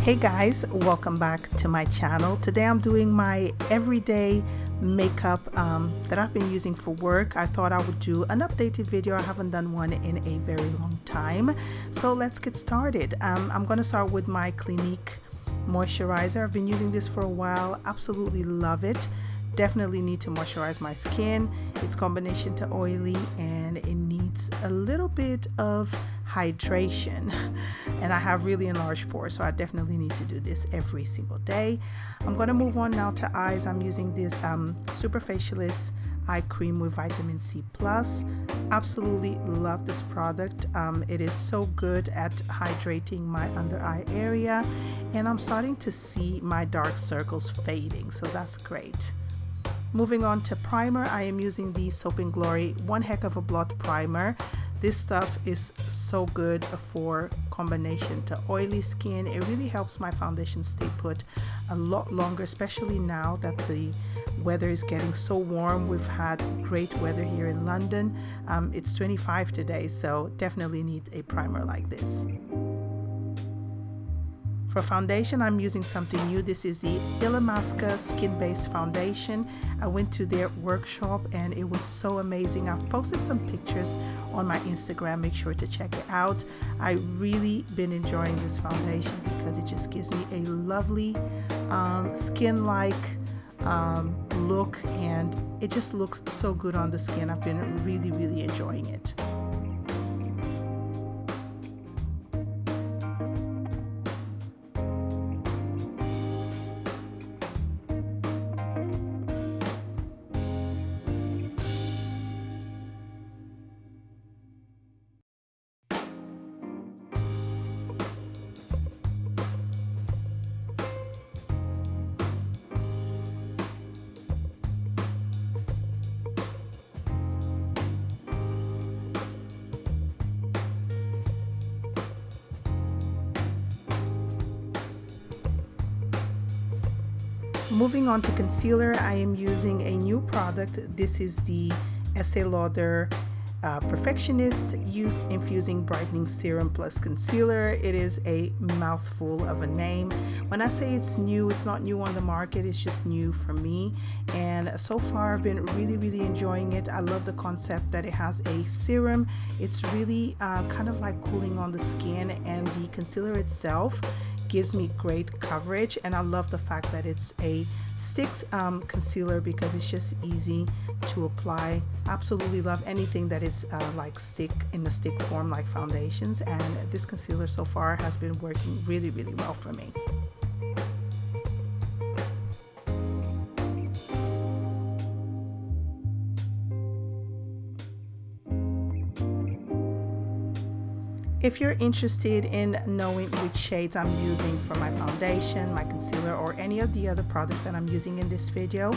Hey guys, welcome back to my channel. Today I'm doing my everyday makeup that I've been using for work. I thought I would do an updated video. I haven't done one in a very long time. So let's get started. I'm going to start with my Clinique moisturizer. I've been using this for a while. Absolutely love it. Definitely need to moisturize my skin. It's combination to oily and it needs a little bit of hydration, and I have really enlarged pores, so I definitely need to do this every single day. I'm going to move on now to eyes. I'm using this Super Facialist eye cream with vitamin C plus. Absolutely love this product. It is so good at hydrating my under eye area, and I'm starting to see my dark circles fading, so that's great. Moving on to primer, I am using the Soap & Glory One Heck of a Blot primer. This stuff is so good for combination to oily skin. It really helps my foundation stay put a lot longer, especially now that the weather is getting so warm. We've had great weather here in London. It's 25 today, so definitely need a primer like this. For foundation, I'm using something new. This is the Illamasqua skin-based foundation. I went to their workshop and it was so amazing. I've posted some pictures on my Instagram. Make sure to check it out. I've really been enjoying this foundation because it just gives me a lovely skin-like look, and it just looks so good on the skin. I've been really enjoying it. Moving on to concealer, I am using a new product. This is the Estee Lauder Perfectionist Youth Infusing Brightening Serum plus Concealer. It is a mouthful of a name. When I say it's new, it's not new on the market, it's just new for me. And so far I've been really enjoying it. I love the concept that it has a serum. It's really kind of like cooling on the skin, and the concealer itself gives me great coverage, and I love the fact that it's a sticks concealer because it's just easy to apply. Absolutely love anything that is like stick in the stick form like foundations, and this concealer so far has been working really well for me. If you're interested in knowing which shades I'm using for my foundation, my concealer, or any of the other products that I'm using in this video,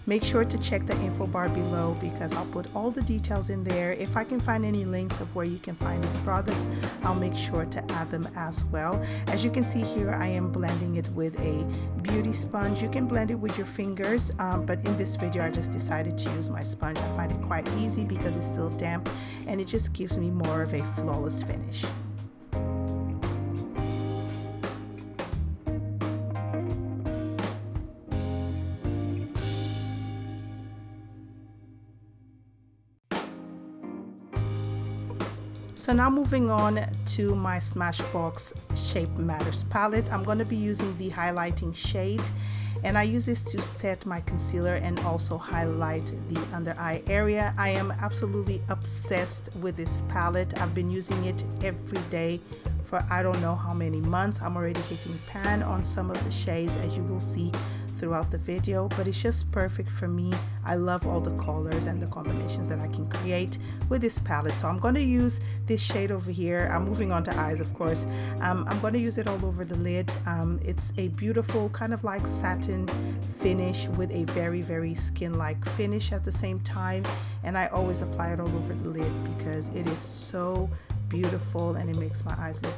make sure to check the info bar below because I'll put all the details in there. If I can find any links of where you can find these products, I'll make sure to add them as well. As you can see here, I am blending it with a beauty sponge. You can blend it with your fingers, but in this video I just decided to use my sponge. I find it quite easy because it's still damp and it just gives me more of a flawless finish. So now moving on to my Smashbox Shape Matters palette. I'm going to be using the highlighting shade, and I use this to set my concealer and also highlight the under eye area. I am absolutely obsessed with this palette. I've been using it every day for I don't know how many months. I'm already hitting pan on some of the shades, as you will see throughout the video, but it's just perfect for me. I love all the colors and the combinations that I can create with this palette. So I'm going to use this shade over here. I'm moving on to eyes, of course. I'm going to use it all over the lid. It's a beautiful kind of like satin finish with a very skin-like finish at the same time, and I always apply it all over the lid because it is so beautiful and it makes my eyes look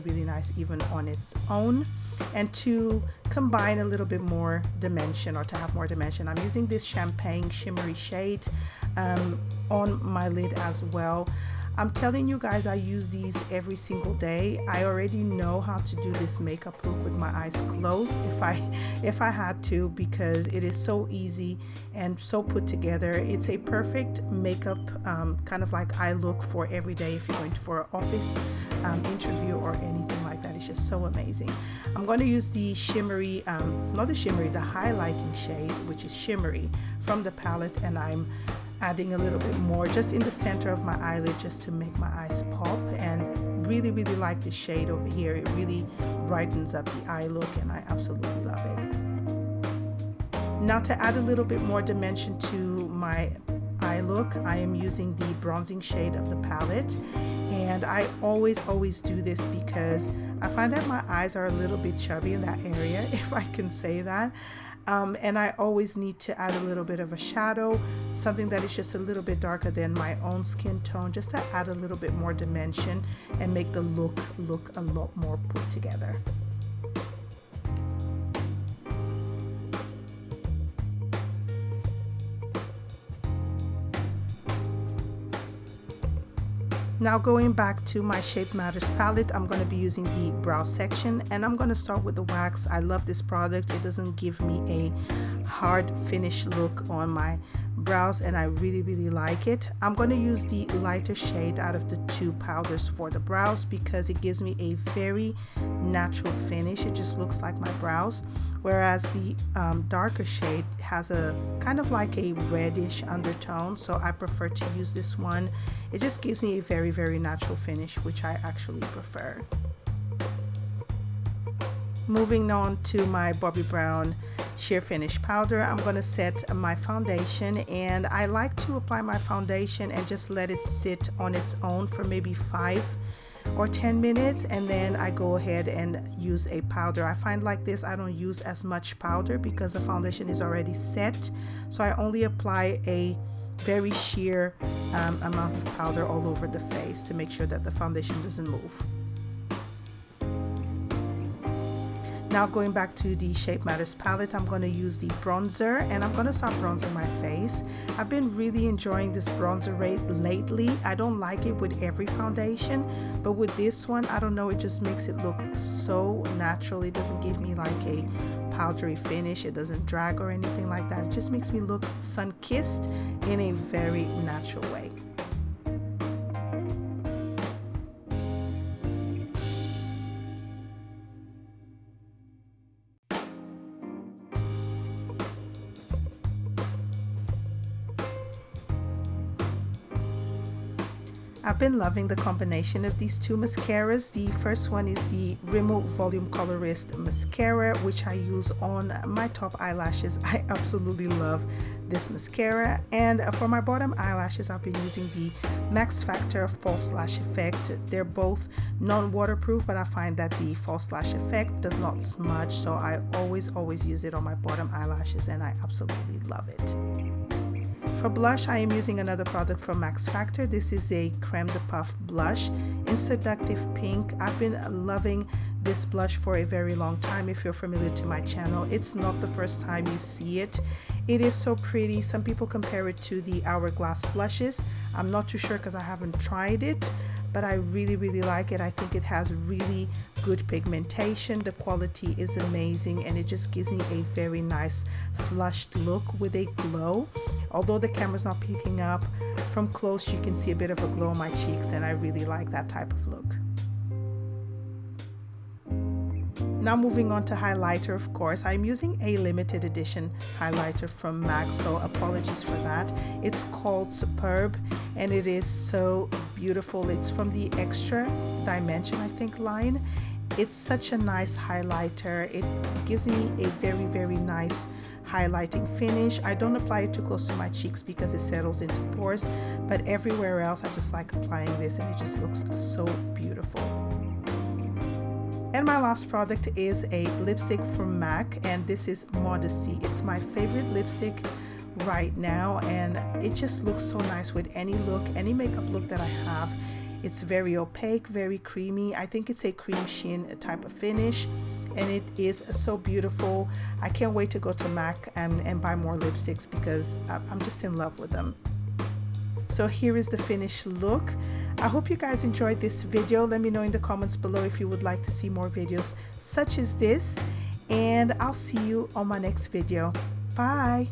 really nice even on its own. And to combine a little bit more dimension, or to have more dimension, I'm using this champagne shimmery shade on my lid as well. I'm telling you guys, I use these every single day. I already know how to do this makeup look with my eyes closed if I had to, because it is so easy and so put together. It's a perfect makeup kind of like eye look for every day if you're going for an office interview or anything like that. It's just so amazing. I'm going to use the shimmery, not the shimmery, the highlighting shade, which is shimmery from the palette, and I'm adding a little bit more just in the center of my eyelid just to make my eyes pop. And really like this shade over here. It really brightens up the eye look, and I absolutely love it. Now, to add a little bit more dimension to my eye look, I am using the bronzing shade of the palette, and I always do this because I find that my eyes are a little bit chubby in that area, if I can say that. And I always need to add a little bit of a shadow, something that is just a little bit darker than my own skin tone, just to add a little bit more dimension and make the look a lot more put together. Now, going back to my Shape Matters palette, I'm going to be using the brow section, and I'm going to start with the wax. I love this product. It doesn't give me a hard finish look on my brows, and I really like it. I'm going to use the lighter shade out of the two powders for the brows because it gives me a very natural finish. It just looks like my brows, whereas the darker shade has a kind of like a reddish undertone, so I prefer to use this one. It just gives me a very natural finish, which I actually prefer. Moving on to my Bobbi Brown sheer finish powder, I'm going to set my foundation, and I like to apply my foundation and just let it sit on its own for maybe 5 or 10 minutes, and then I go ahead and use a powder. I find like this I don't use as much powder because the foundation is already set, so I only apply a very sheer amount of powder all over the face to make sure that the foundation doesn't move. Now, going back to the Shape Matters palette, I'm going to use the bronzer, and I'm going to start bronzing my face. I've been really enjoying this bronzer lately. I don't like it with every foundation, but with this one, I don't know, it just makes it look so natural. It doesn't give me like a powdery finish. It doesn't drag or anything like that. It just makes me look sun-kissed in a very natural way. I've been loving the combination of these two mascaras. The first one is the Rimmel Volume Colorist mascara, which I use on my top eyelashes. I absolutely love this mascara. And for my bottom eyelashes, I've been using the Maxfactor False Lash Effect. They're both non-waterproof, but I find that the False Lash Effect does not smudge, so I always use it on my bottom eyelashes, and I absolutely love it. For blush, I am using another product from Maxfactor. This is a Creme de Puff blush in Seductive Pink. I've been loving this blush for a very long time. If you're familiar to my channel, it's not the first time you see it. It is so pretty. Some people compare it to the Hourglass blushes. I'm not too sure because I haven't tried it, but I really like it. I think it has really good pigmentation. The quality is amazing, and it just gives me a very nice flushed look with a glow. Although the camera's not picking up, from close you can see a bit of a glow on my cheeks, and I really like that type of look. Now, moving on to highlighter, of course, I'm using a limited edition highlighter from MAC, so apologies for that. It's called Superb, and it is so beautiful. It's from the Extra Dimension, I think, line. It's such a nice highlighter. It gives me a very nice highlighting finish. I don't apply it too close to my cheeks because it settles into pores, but everywhere else I just like applying this, and it just looks so beautiful. And my last product is a lipstick from MAC, and this is Modesty. It's my favorite lipstick right now, and it just looks so nice with any look, any makeup look that I have. It's very opaque, very creamy. I think it's a cream sheen type of finish, and it is so beautiful. I can't wait to go to MAC and buy more lipsticks because I'm just in love with them. So here is the finished look. I hope you guys enjoyed this video. Let me know in the comments below if you would like to see more videos such as this, and I'll see you on my next video. Bye.